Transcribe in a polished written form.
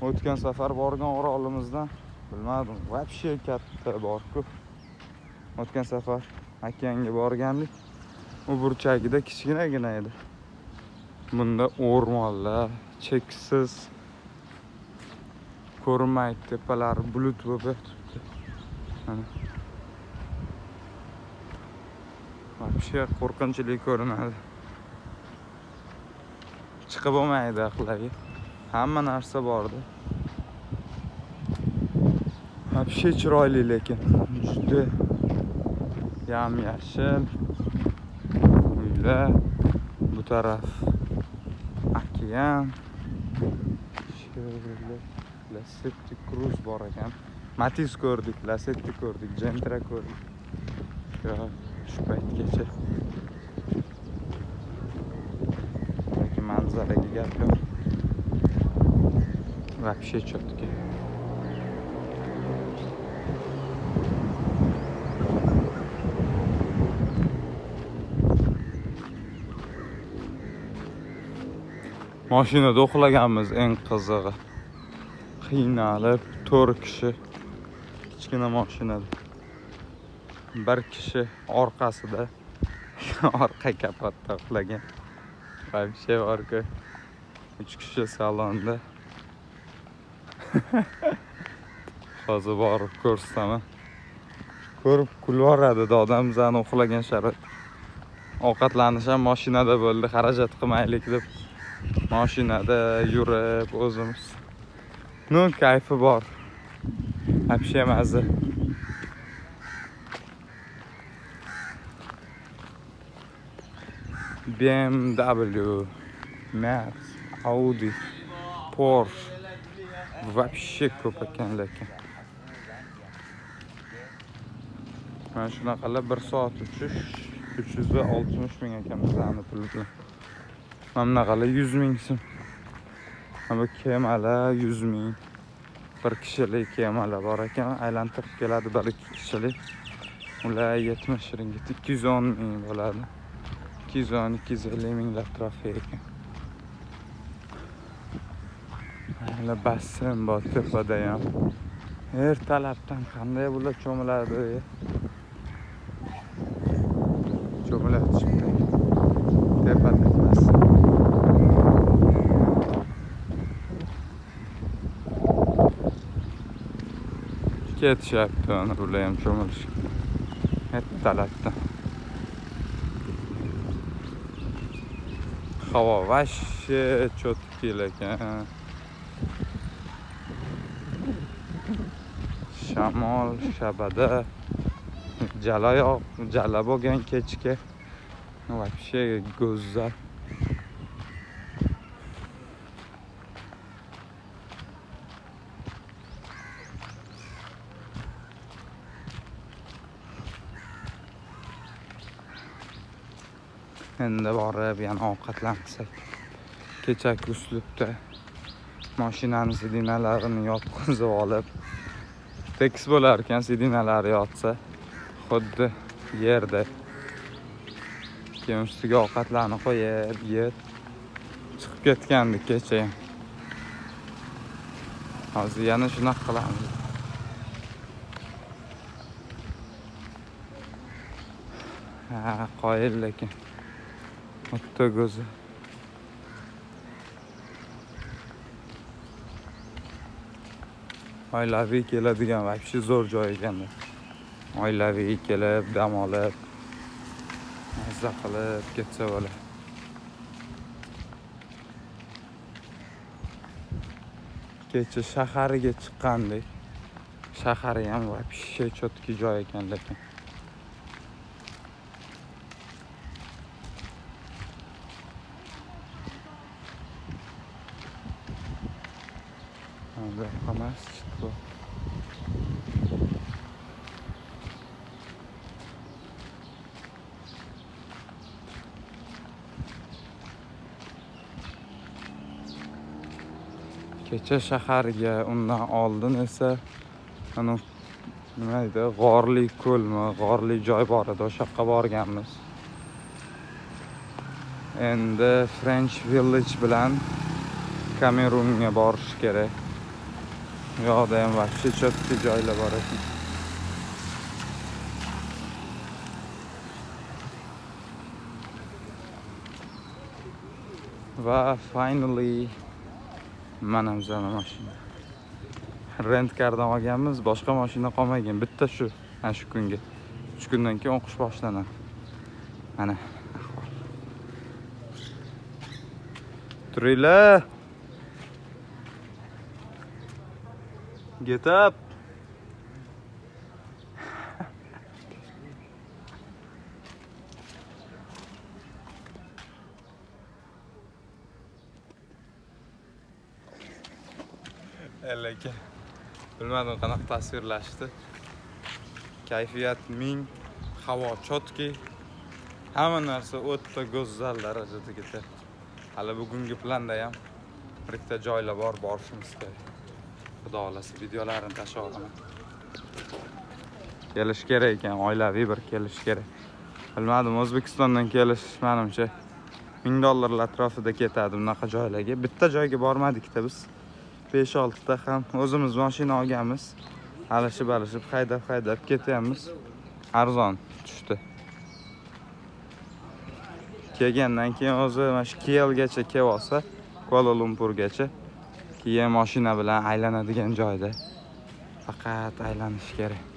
O'tgan safar borgan Orolimizdan bilmadim, вообще katta bor-ku. O'tgan safar okeanga borgandik. U burchagida kichkinagina edi. Bunda o'rmonlar, cheksiz ko'rinmaydi, tepalari bulut bo'lib turibdi. Mana. Вообще qo'rqinchli ko'rinadi. Chiqib bo'lmaydi aqlga. Hamma narsa bordi. Вообще chiroyli lekin juda yam-yashil uylar, bu taraf okean. Lacetti Cruze bor ekan. Matiz ko'rdik, Lacetti ko'rdik, Gentra ko'rdik. Shu paytgacha. Lekin manzaraga gap yo'q. Вообще четко. Mashinada uxlaganmiz eng qizig'i. Qiynalib 4 kishi kichkina mashinada. Bir kishi orqasida orqa kapotda uxlagan. Вообще bor-ku. 3 kishi salonda. Hozir borib ko'rsaman. Ko'rib kulvoradi odam bizani uxlagan sharoit. Ovqatlanish ham mashinada bo'ldi, xarajat qilmaylik deb. Mashinada yurib o'zimiz. No kayfi bor. Вообще mazza. BMW, Mercedes, Audi, Porsche. Вообще ko'p ekan lekin. Mana shunaqalar 1 soat uchish 360 ming ekan bizani pul bilan. Mana bunaqalar 100 ming so'm. Bu kemalar 100 ming. Bir kishilik kemalar bor ekan, aylantirib keladi 1-2 kishilik. Ular 70 ringgit, 210 ming bo'ladi. 210-250 minglar trafik ekan. Mana basseyn bor tepada ham. Ertalabdan qanday bular cho'miladi? Cho'miladi chiqdi. Tepada basseyn. Ketishyapti ular ham cho'milishga. Ertalabdan. Havo вообще cho'tki ekan. Shamol, shabada, jala bo'lgan kechga. Вообще go'zal. Endi borib yana ovqatlansak. Kechaki uslubda mashinani sidinalarini yotqizib olib, tekis bo'lar ekan sidinalari yotsa, xuddi yerda. Keyin ustiga ovqatlarni qo'yib, yeb chiqib ketgandik kecha. Hozir yana shunaqa qilamiz. Qoyil lekin. O'tda go'zal. Oilaviy keladigan вообще zo'r joy ekan. Oilaviy kelib, dam olib, mazza qilib ketsa bo'ladi. Kecha shahariga chiqqandik. Shahari ham вообще cho'tki joy ekan lekin. Buyoqqa masjid bor. Kecha shaharga undan oldin esa nima edi, G'orli ko'lmi, G'orli joy bor edi, o'sha yoqqa borganmiz. Endi French Village bilan Kamerunga borish kerak. yoqda ham вообще chetki joylar bor ekan. Va finally mana bizning mashina. Rent kardan olganmiz, boshqa mashina qolmagan. Bitta shu, ana shu kunga. 3 kundan keyin o'qish boshlanadi. Mana ahvol. Turinglar. Get up. Elaka. Bilmadim qanaqa tasvirlashdi. Kayfiyat ming, havo chotki. Hamma narsa o'ta go'zal darajada ketadi. Hali bugungi planda ham bir ikkita joylar bor, borishimiz kerak. Xudo xolasa videolarini tashlab olaman. Kelish kerak ekan, oilaviy bir kelish kerak. Bilmadim, O'zbekistondan kelish menimcha $1000 atrofida ketadi bunaqa joylarga. Bitta joyga bormadik-da biz. 5-6 ta ham o'zimiz mashina olganmiz. Alishib haydab ketyapmiz. Arzon tushdi. Kelgandan keyin o'zi mana shu KLgacha kelib olsa, Kuala Lumpurgacha keyin mashina bilan aylanadigan joyda faqat aylanish kerak.